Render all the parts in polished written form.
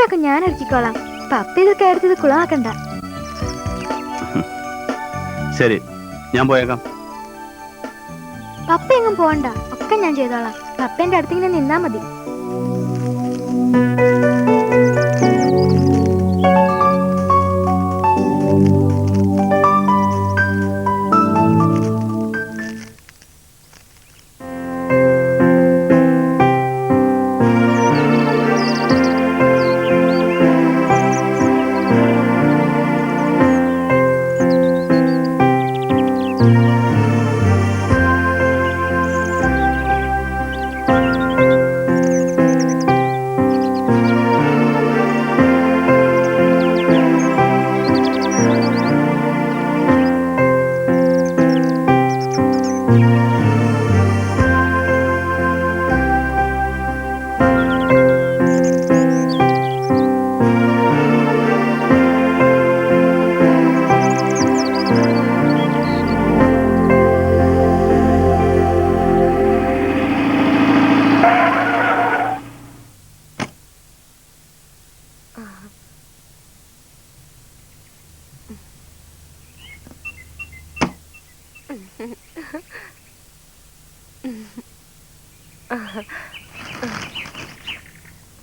ബാക്കിയൊക്കെ ഞാൻ ഒരുക്കിക്കോളാം. പപ്പ ഇതൊക്കെ എടുത്തത് കുളമാക്കണ്ട. ശരി, ഞാൻ പോയേക്കാം. പപ്പ എങ്ങും പോവണ്ട, ഒക്കെ ഞാൻ ചെയ്തോളാം. പപ്പേന്റെ അടുത്തിങ്ങനെ നിന്നാ മതി.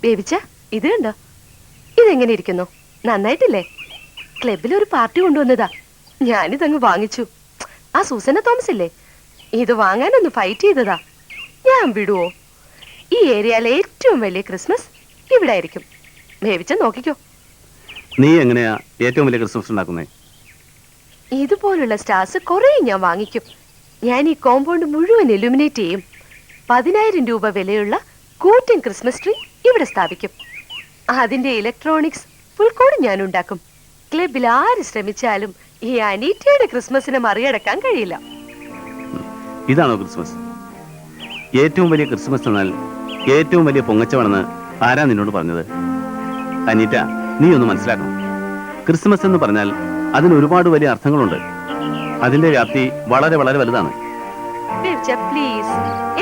ബേബിച്ച, ഇത് കണ്ടോ? ഇതെങ്ങനെ ഇരിക്കുന്നു? നന്നായിട്ടില്ലേ? ക്ലബിൽ ഒരു പാർട്ടി കൊണ്ടുവന്നതാ, ഞാനിതങ്ങ് വാങ്ങിച്ചു. ആ സൂസന തോമസ് ഇല്ലേ, ഇത് വാങ്ങാനൊന്ന് ഫൈറ്റ് ചെയ്തതാ. ഞാൻ വിടുവോ? ഈ ഏരിയയിലെ ഏറ്റവും വലിയ ക്രിസ്മസ് ഇവിടെ ആയിരിക്കും. ബേബിച്ച നോക്കിക്കോ. നീ എങ്ങനെയാ ഏറ്റവും വലിയ ക്രിസ്മസ് ഉണ്ടാക്കുന്നേ? ഇതുപോലുള്ള സ്റ്റാർസ് കുറെ ഞാൻ വാങ്ങിക്കും. ഞാൻ ഈ കോമ്പൗണ്ട് മുഴുവൻ ഇലുമിനേറ്റ് ചെയ്യും. 10,000 രൂപ വിലയുള്ള കൂറ്റൻ ക്രിസ്മസ് ട്രീ ഇവിടെ സ്ഥാപിക്കും. അതിന്റെ ഇലക്ട്രോണിക്സ് ഫുൾ കോഡ് ഞാൻ ഉണ്ടാക്കും. ക്ലബിൽ ആര് ശ്രമിച്ചാലും ഈ അനീറ്റയുടെ ക്രിസ്മസിനെ മറികടക്കാൻ കഴിയില്ല. ഇതാണോ ക്രിസ്മസ്? ഏറ്റവും വലിയ ക്രിസ്മസ് എന്നാൽ ഏറ്റവും വലിയ പൊങ്ങച്ചമാണെന്ന് ആരാ നിന്നോട് പറഞ്ഞത്? അനീറ്റ, നീ ഒന്ന് മനസ്സിലാക്കണം. ക്രിസ്മസ് എന്ന് പറഞ്ഞാൽ അതിന് ഒരുപാട് വലിയ അർത്ഥങ്ങളുണ്ട്. അതിന്റെ വ്യാപ്തി വളരെ വളരെ വലുതാണ്. പ്ലീസ്,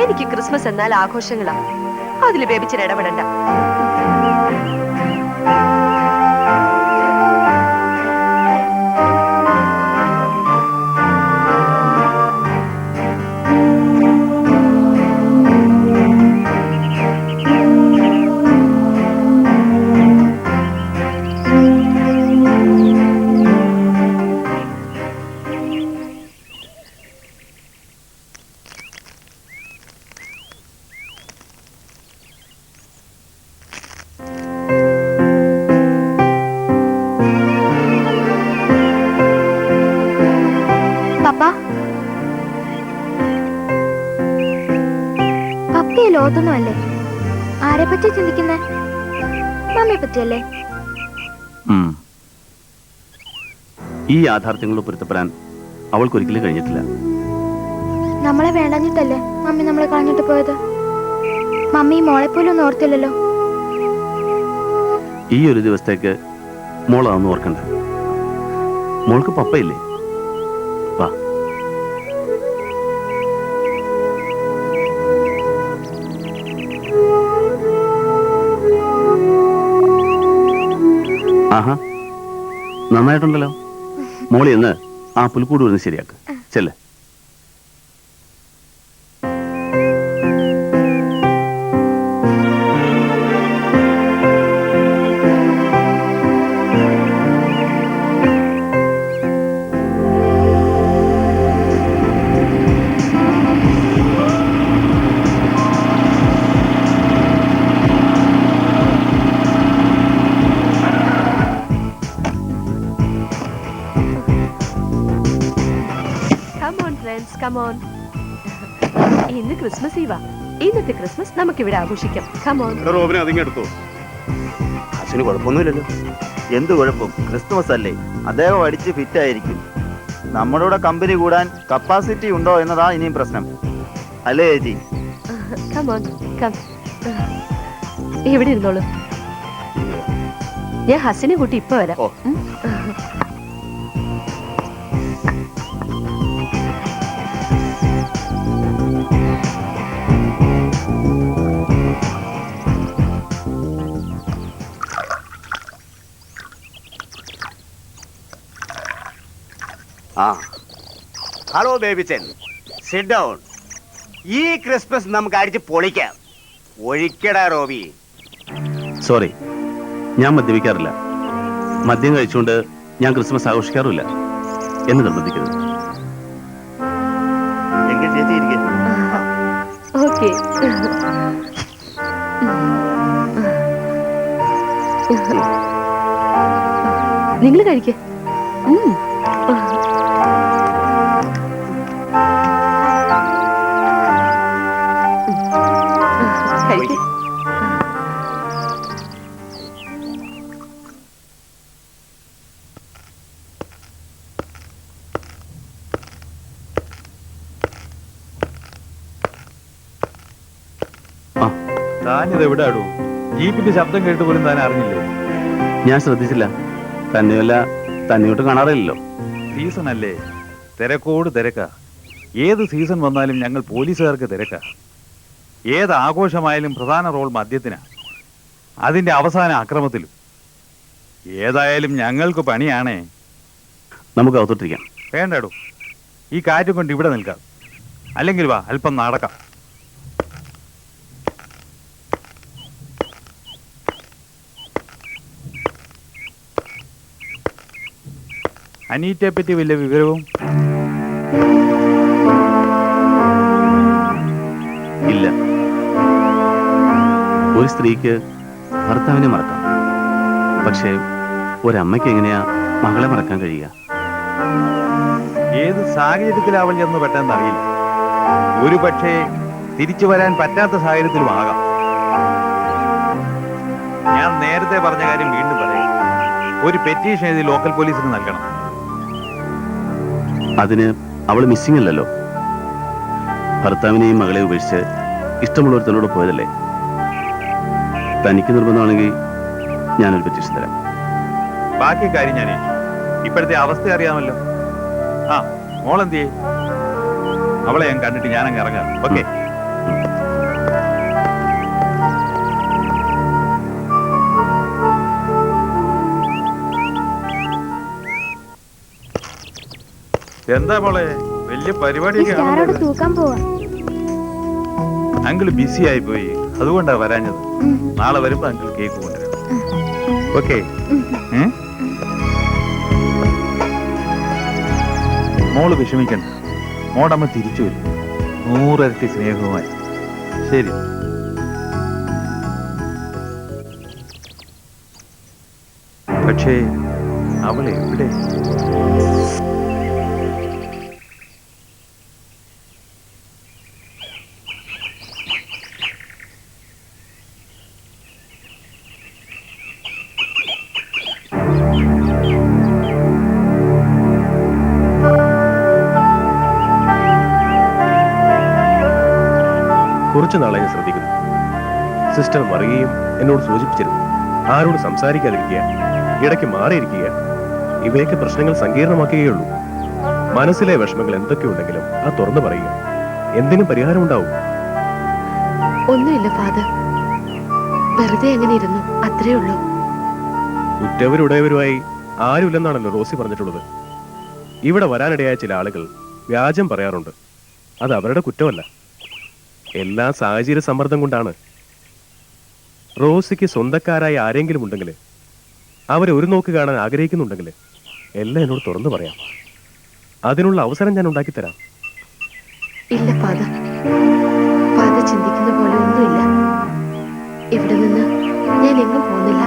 എനിക്ക് ക്രിസ്മസ് എന്നാൽ ആഘോഷങ്ങളാ. അതിൽ ബേബിച്ചിന് ഇടപെടണ്ട. ലോകത്തൊന്നുമല്ലേ? ആരെ പറ്റി ചിന്തിക്കുന്നേ? മമ്മിയെ പറ്റിയല്ലേ? ഈ യാഥാർത്ഥ്യങ്ങളോട് പൊരുത്തപ്പെടാൻ അവൾക്കൊരിക്കലും കഴിഞ്ഞിട്ടില്ല. നമ്മളെ വേണ്ടഞ്ഞിട്ടല്ലേ മമ്മി നമ്മളെ കളഞ്ഞിട്ട് പോയത്? മമ്മി മോളെ പോലും ഒന്നും ഓർത്തില്ലല്ലോ. ഈ ഒരു ദിവസത്തേക്ക് മോൾ അതൊന്നും ഓർക്കണ്ട. മോൾക്ക് പപ്പയില്ലേ? വാ. ആഹാ, നന്നായിട്ടുണ്ടല്ലോ. മോളി എന്ന് ആ പുൽക്കൂട് വരുന്ന ശരിയാക്ക്. ചെല്ലേ. ഇന്ന് ക്രിസ്മസ് ഈവാ. ഇന്നത്തെ ക്രിസ്മസ് നമുക്ക് ഇവിടെ ആഘോഷിക്കാം. അച്ഛന് കുഴപ്പമൊന്നുമില്ലല്ലോ. എന്ത് കുഴപ്പം? ക്രിസ്മസ് അല്ലേ, അദ്ദേഹം അടിച്ച് ഫിറ്റ് ആയിരിക്കും. നമ്മുടെ കമ്പനി കൂടാൻ കപ്പാസിറ്റി ഉണ്ടോ എന്നതാ ഇനിയും പ്രശ്നം, അല്ലേ ചേച്ചി? ഇവിടെ ഇരുന്നോളൂ, ഞാൻ ഹസിനെ കൂട്ടി ഇപ്പൊ വരാം. Hello Babychan, sit down. ഈ ക്രിസ്മസ് നമുക്ക് അടിച്ച് പൊളിക്കാം. ഒഴിക്കടാ റോബി. സോറി, ഞാൻ മദ്യപിക്കാറില്ല. മദ്യം കഴിച്ചുകൊണ്ട് ഞാൻ ക്രിസ്മസ് ആഘോഷിക്കാറുമില്ല. എന്ന് നിർബന്ധിക്കരുത്. എങ്കിൽ ചേച്ചി ഇരിക്കും. ഓക്കെ. നിങ്ങൾ കഴിക്കേ. കഴിക്കേ. താനിത് എവിടെ ആടൂ? ജീപ്പിന്റെ ശബ്ദം കേട്ട് പോലും താൻ അറിഞ്ഞില്ലേ? ഞാൻ ശ്രദ്ധിച്ചില്ല. തന്നെയല്ല, തന്നെയോട്ട് കാണാറില്ലല്ലോ. സീസൺ അല്ലേ, തിരക്കോട് തിരക്കാ. ഏത് സീസൺ വന്നാലും ഞങ്ങൾ പോലീസുകാർക്ക് തിരക്കാ. ഏത് ആഘോഷമായാലും പ്രധാന റോൾ മദ്യത്തിനാ, അതിന്റെ അവസാന അക്രമത്തിലും. ഏതായാലും ഞങ്ങൾക്ക് പണിയാണേ. നമുക്ക് അകത്തോട്ടിരിക്കാം. വേണ്ടാടൂ, ഈ കാറ്റും കൊണ്ട് ഇവിടെ നിൽക്കാം. അല്ലെങ്കിൽ വാ, അല്പം നടക്കാം. അനീറ്റയെ പറ്റി വല്ല വിവരവും ഇല്ല. ഒരു സ്ത്രീക്ക് ഭർത്താവിനെ മറക്കാം, പക്ഷേ ഒരമ്മയ്ക്ക് എങ്ങനെയാ മകളെ മറക്കാൻ കഴിയുക? ഏത് സാഹചര്യത്തിലാവൽ എന്ന് പെട്ടെന്ന് അറിയില്ല. ഒരു പക്ഷേ തിരിച്ചു വരാൻ പറ്റാത്ത സാഹചര്യത്തിലും ആകാം. ഞാൻ നേരത്തെ പറഞ്ഞ കാര്യം വീണ്ടും പറയാം. ഒരു പെറ്റീഷൻ എഴുതി ലോക്കൽ പോലീസിന് നൽകണം. അതിന് അവൾ മിസ്സിംഗ് അല്ലല്ലോ. ഭർത്താവിനെയും മകളെ ഉപേക്ഷിച്ച് ഇഷ്ടമുള്ളവരത്തോട് പോയതല്ലേ. തനിക്ക് നിർബന്ധമാണെങ്കിൽ ഞാനൊരു പെറ്റീഷൻ തരാം. ബാക്കി കാര്യം ഞാൻ ഏറ്റു. ഇപ്പോഴത്തെ അവസ്ഥ അറിയാമല്ലോ. ആ, മോളെന്തിയേ? അവളെ ഞാൻ കണ്ടിട്ട് ഞാനങ്ങ് ഇറങ്ങാം. ഓക്കെ. എന്താ മോളെ, വലിയ പരിപാടിയൊക്കെ തൂക്കാൻ പോവാ. അങ്കിൾ ബിസി ആയി പോയി, അതുകൊണ്ടാ വരാഞ്ഞത്. നാളെ വരുമ്പോ അങ്കിൾ കേക്ക് കൊണ്ടുവരാം. ഓക്കെ. മോള് വിഷമിക്കണ്ട, മോടമ്മ തിരിച്ചു വരും 100 ഇരട്ടി സ്നേഹവുമായി. ശരി. പക്ഷേ അവൾ എവിടെ? കുറച്ചു നാളായി ശ്രദ്ധിക്കുന്നു. സിസ്റ്റർ മറിയുകയും എന്നോട് സൂചിപ്പിച്ചിരുന്നു, ആരോട് സംസാരിക്കാതിരിക്കുക, ഇടയ്ക്ക് മാറിയിരിക്കുക. ഇവയൊക്കെ പ്രശ്നങ്ങൾ സങ്കീർണമാക്കുകയുള്ളൂ. മനസ്സിലെ വിഷമങ്ങൾ എന്തൊക്കെയുണ്ടെങ്കിലും അത് തുറന്നു പറയുക. എന്തിനും പരിഹാരം ഉണ്ടാവും. ഒന്നുമില്ല ഫാദർ, വെറുതെ എങ്ങനെ ഇരുന്നു, അത്രേ ഉള്ളൂ. ഉറ്റവരുടയവരുമായി ആരുമില്ലെന്നാണല്ലോ റോസി പറഞ്ഞിട്ടുള്ളത്. ഇവിടെ വരാനിടയായ ചില ആളുകൾ വ്യാജം പറയാറുണ്ട്. അത് അവരുടെ കുറ്റമല്ല, എല്ലാ സാഹചര്യ സമ്മർദ്ദം കൊണ്ടാണ്. റോസിക്ക് സ്വന്തക്കാരായ ആരെങ്കിലും ഉണ്ടെങ്കിൽ, അവരെ ഒരു നോക്ക് കാണാൻ ആഗ്രഹിക്കുന്നുണ്ടെങ്കിൽ എല്ലാം എന്നോട് തുറന്നു പറയാം. അതിനുള്ള അവസരം ഞാൻ ഉണ്ടാക്കിത്തരാം. ഇല്ല ഫാദർ, ഫാദർ ചിന്തിക്കുന്ന പോലെ ഒന്നുമില്ല. ഇവിടെ നിന്ന് ഞാൻ എങ്ങും പോകുന്നില്ല.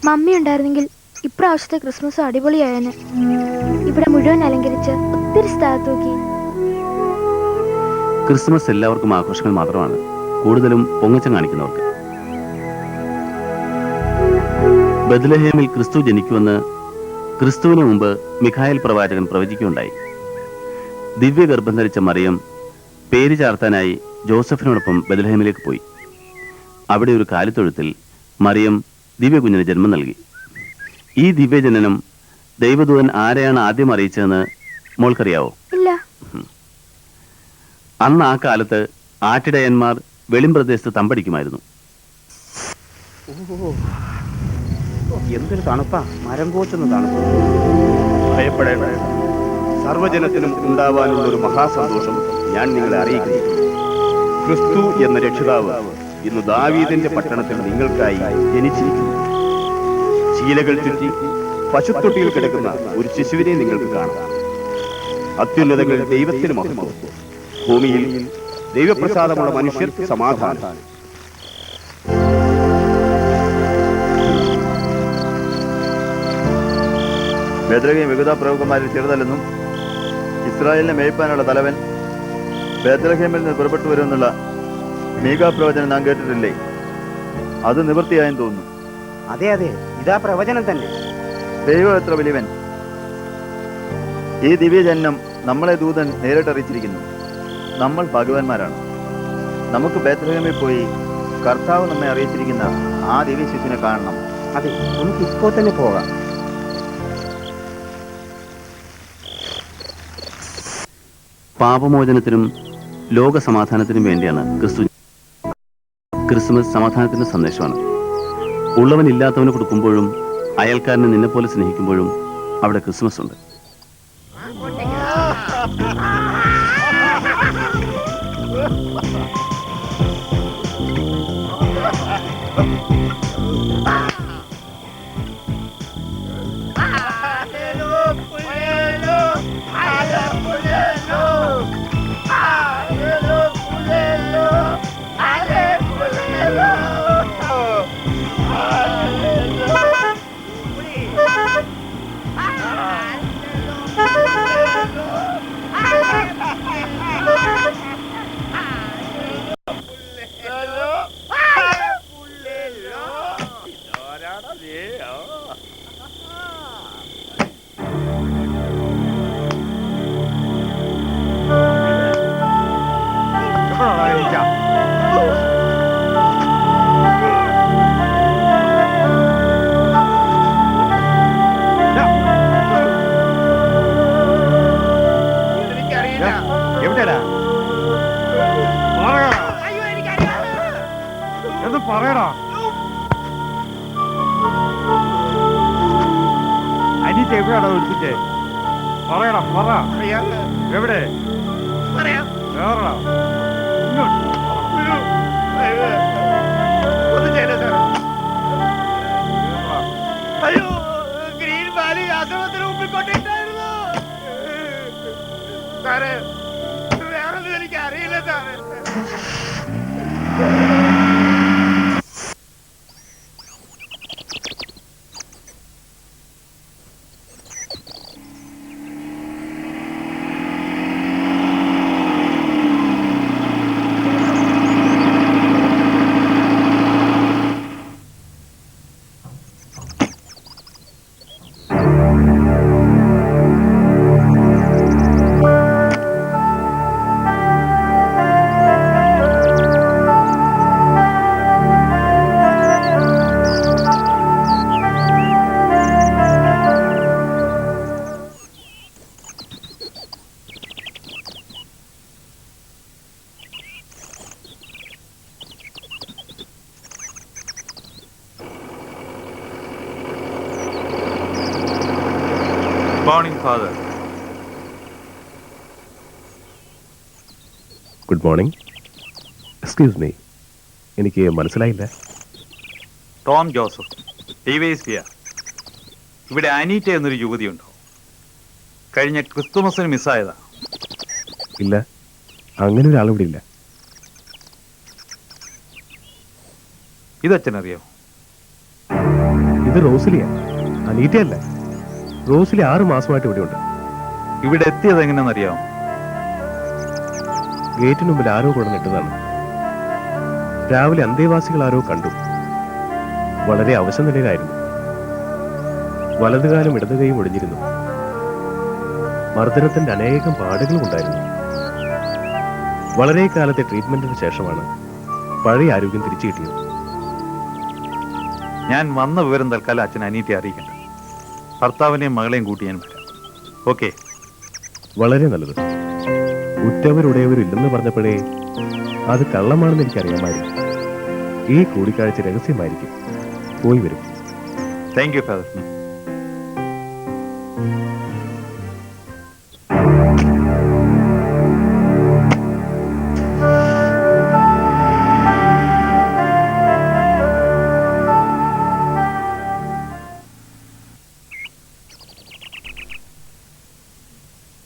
മമ്മി ഉണ്ടായിരുന്നെങ്കിൽ ഇപ്രാവശ്യത്തെ ക്രിസ്മസ് അടിപൊളിയായേനെ. ഇവിടെ മുഴുവൻ അലങ്കരിച്ച് ഒത്തിരി സ്ഥലത്ത് നോക്കി. ക്രിസ്മസ് എല്ലാവർക്കും ആഘോഷങ്ങൾ മാത്രമാണ്, കൂടുതലും പൊങ്ങച്ചം കാണിക്കുന്നവർക്ക്. ബത്ലഹേമിൽ ക്രിസ്തു ജനിക്കുമെന്ന് ക്രിസ്തുവിന് മുമ്പ് മിഖായേൽ പ്രവാചകൻ പ്രവചിക്കുകയുണ്ടായി. ദിവ്യഗർഭം ധരിച്ച മറിയം പേര് ചാർത്താനായി ജോസഫിനോടൊപ്പം ബത്ലഹേമിലേക്ക് പോയി. അവിടെ ഒരു കാലിത്തൊഴുത്തിൽ മറിയം ദിവ്യകുഞ്ഞിന് ജന്മം നൽകി. ഈ ദിവ്യജനനം ദൈവദൂതൻ ആരെയാണ് ആദ്യം അറിയിച്ചതെന്ന് മോൾക്കറിയാവോ? ഇല്ല. അന്ന് ആ കാലത്ത് ആട്ടിടയന്മാർ വെളിമ്പ്രദേശത്ത് തമ്പടിക്കുമായിരുന്നു. എന്തൊരു തണുപ്പാ, മരം കോച്ചൊന്ന് തണുപ്പ്. ഭയപ്പെടേണ്ട, സർവ്വജനത്തിനും ഉണ്ടാവാനുള്ള ഒരു മഹാസന്തോഷം ഞാൻ നിങ്ങളെ അറിയിക്കുന്നു. ക്രിസ്തു എന്ന രക്ഷിതാവ് ഇന്ന് ദാവീദിന്റെ പട്ടണത്തിൽ നിങ്ങൾക്കായി ജനിച്ചിരിക്കുന്നു. ശീലകൾ ചുറ്റി പശുത്തൊട്ടിയിൽ കിടക്കുന്ന ഒരു ശിശുവിനെ നിങ്ങൾക്ക് കാണാം. അത്യുന്നതങ്ങളിൽ ദൈവത്തിന് മഹത്വം, ഭൂമിയിൽ ദൈവപ്രസാദമുള്ള മനുഷ്യർക്ക് സമാധാനം. ബേത്ലഹേം വിവിധ പ്രഭുക്കന്മാരിൽ ചെറുതല്ലെന്നും ഇസ്രായേലിനെ മേയ്പ്പാനുള്ള തലവൻ ബേത്ലഹേമിൽ നിന്ന് പുറപ്പെട്ടു വരുമെന്നുള്ള മീകാ പ്രവചനം നാം കേട്ടിട്ടില്ലേ? അത് നിവൃത്തിയായെന്ന് തോന്നുന്നു. അതെ അതെ, ഇതാ പ്രവചനം തന്നെ. ദൈവം എത്ര വലിയവൻ! ഈ ദിവ്യജന്മം നമ്മളെ ദൂതൻ നേരിട്ടറിയിച്ചിരിക്കുന്നു. നമ്മൾ ഭാഗ്യവാന്മാരാണ്. നമുക്ക് ബേത്ലഹേമിൽ പോയി കർത്താവ് നമ്മെ അറിയിച്ചിരിക്കുന്ന ആ ദിവ്യ ശിശുവിനെ കാണണം. അതെ, നമുക്ക് ഇപ്പോൾ തന്നെ പോകാം. പാപമോചനത്തിനും ലോക സമാധാനത്തിനും വേണ്ടിയാണ് ക്രിസ്തു. ക്രിസ്മസ് സമാധാനത്തിന്റെ സന്ദേശമാണ്. ഉള്ളവനില്ലാത്തവന് കൊടുക്കുമ്പോഴും അയൽക്കാരനെ നിന്നെപ്പോലെ സ്നേഹിക്കുമ്പോഴും അവിടെ ക്രിസ്മസ് ഉണ്ട്. എവിടെയാ എന്ന് പറയടാ. അനിറ്റ് എവിടെയാണോ വിളിച്ചിട്ടേ? പറയടാ, പറ. എവിടെ? വേറെടാ. അയ്യോ, ഗ്രീൻ വാലി ആശ്രമത്തിന് മുമ്പിൽ കൊണ്ടിട്ടായിരുന്നു സാറേ. വേറൊന്നും എനിക്ക് അറിയില്ല സാറേ. Morning father. Good morning. Excuse me, എനിക്ക് മനസ്സിലായില്ല. ടോം ജോസഫ്, ഡിവൈഎസ്പിയ. ഇവിടെ അനീറ്റ എന്നൊരു യുവതിയുണ്ടോ? കഴിഞ്ഞ ക്രിസ്തുമസിന് മിസ്സായതാ. ഇല്ല, അങ്ങനെ ഒരാളിവിടെ ഇല്ല. ഇതച്ഛനറിയോ? ഇത് റോസിലിയാ, അനീറ്റയല്ല. റോസിലി 6 മാസമായിട്ട് ഇവിടെയുണ്ട്. ഇവിടെ എത്തിയത് എങ്ങനെയാണെന്നറിയാമോ? ഗേറ്റിന് മുമ്പിൽ ആരോ കൂടെ നിട്ടതാണ്. രാവിലെ അന്തേവാസികൾ ആരോ കണ്ടു. വളരെ അവശ നിലയിലായിരുന്നു. വലതുകാലം ഇടതുകൈയും ഒടിഞ്ഞിരുന്നു. മർദ്ദനത്തിന്റെ അനേകം പാടുകളും ഉണ്ടായിരുന്നു. വളരെ കാലത്തെ ട്രീറ്റ്മെന്റിന് ശേഷമാണ് പഴയ ആരോഗ്യം തിരിച്ചു കിട്ടിയത്. ഞാൻ വന്ന വിവരം തൽക്കാലം അച്ഛൻ അനീറ്റെ അറിയിക്കണ്ട. ഭർത്താവിനെയും മകളെയും കൂട്ടി ഞാൻ വരാം. ഓക്കെ? വളരെ നല്ലത്. ഉറ്റവരുടയവരും ഇല്ലെന്ന് പറഞ്ഞപ്പോഴേ അത് കള്ളമാണെന്ന് എനിക്കറിയാമായിരുന്നു. ഈ കൂടിക്കാഴ്ച രഹസ്യമായിരിക്കും. പോയി വരും. Thank you father.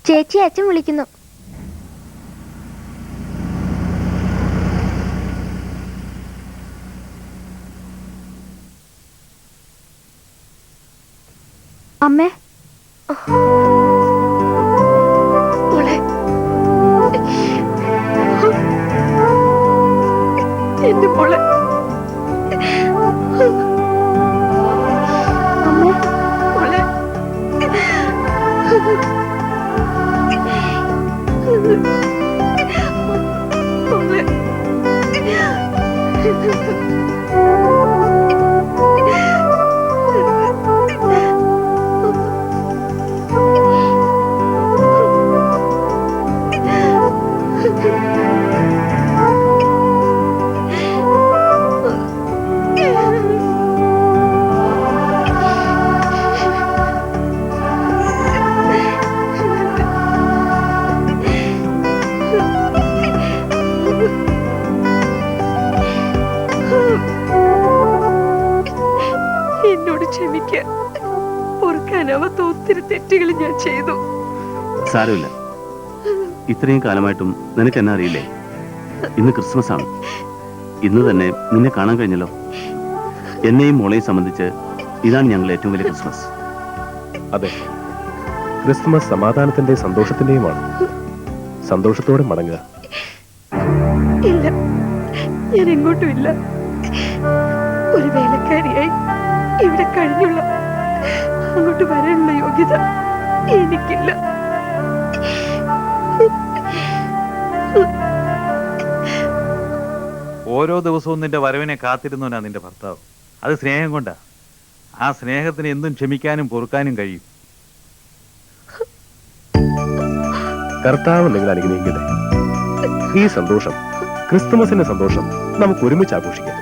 ചേച്ചി, അച്ഛൻ വിളിക്കുന്നു. അമ്മേ, മോളെ, എന്റെ മോളെ. അമ്മേ, മോളെ. മോളെ. എന്നോട് ക്ഷമിക്ക. പൊറുക്കാനാവാത്ത ഒത്തിരി തെറ്റുകൾ ഞാൻ ചെയ്തു. സാരമില്ല. ഇത്രയും കാലമായിട്ടും നിനക്ക് എന്നെ അറിയില്ലേ? ഇന്ന് ക്രിസ്മസ് ആണ്. ഇന്ന് തന്നെ നിന്നെ കാണാൻ കഴിഞ്ഞല്ലോ. എന്നെയും മോളെയും സംബന്ധിച്ച് ഇതാണ് ഞങ്ങളുടെ ഏറ്റവും വലിയ ക്രിസ്മസ്. അതെ, ക്രിസ്മസ് സമാധാനത്തിന്റെയും സന്തോഷത്തിന്റെയുമാണ്. സന്തോഷത്തോടെ മടങ്ങുക. ഇല്ല, ഞാൻ എങ്ങോട്ടും ഇല്ല. ഒരു വേലക്കാരിയായി ഇവിടെ കഴിഞ്ഞുള്ള അങ്ങോട്ട് വരാനുള്ള യോഗ്യത എനിക്കില്ല. ഓരോ ദിവസവും നിന്റെ വരവിനെ കാത്തിരുന്നവനാ നിന്റെ ഭർത്താവ്. അത് സ്നേഹം കൊണ്ടാ. ആ സ്നേഹത്തിന് എന്തും ക്ഷമിക്കാനും പൊറുക്കാനും കഴിയും. കർത്താവ് നിങ്ങൾ അനുഗ്രഹിക്കട്ടെ. ഈ സന്തോഷം, ക്രിസ്തുമസിന്റെ സന്തോഷം നമുക്ക് ഒരുമിച്ച് ആഘോഷിക്കാം.